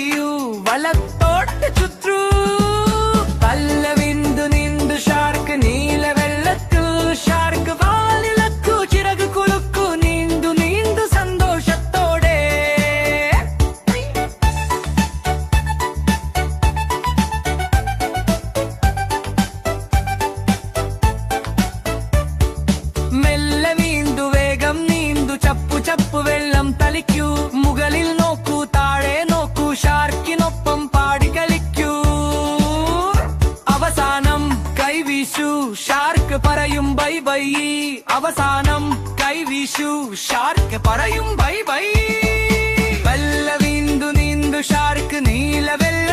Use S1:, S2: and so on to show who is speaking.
S1: വലിയു വലത്തോട്ട് ചുറ്റൂ പല്ലവിന്തു നിന്തു ഷാർക്ക് നീല വെള്ളത്തിൽ ഷാർക്ക് വാലിളക്കു ചിറകു കുലുക്കു നീന്തു നീന്തു സന്തോഷത്തോടെ മെല്ലെ വീണ്ടു വേഗം നീന്തു ചപ്പു ചപ്പു വെള്ളം തളിക്കൂ മുകളിൽ നോക്കൂ താഴെ നോക്കൂ ഷാർക്കിനൊപ്പം പാടി കളിക്കൂ അവസാനം കൈവീശു ഷാർക്ക് പറയും ബൈ ബൈ അവസാനം കൈവീശു ഷാർക്ക് പറയും ബൈ ബൈ പല്ലവിന്തു നീന്തു ഷാർക്ക് നീല വെള്ള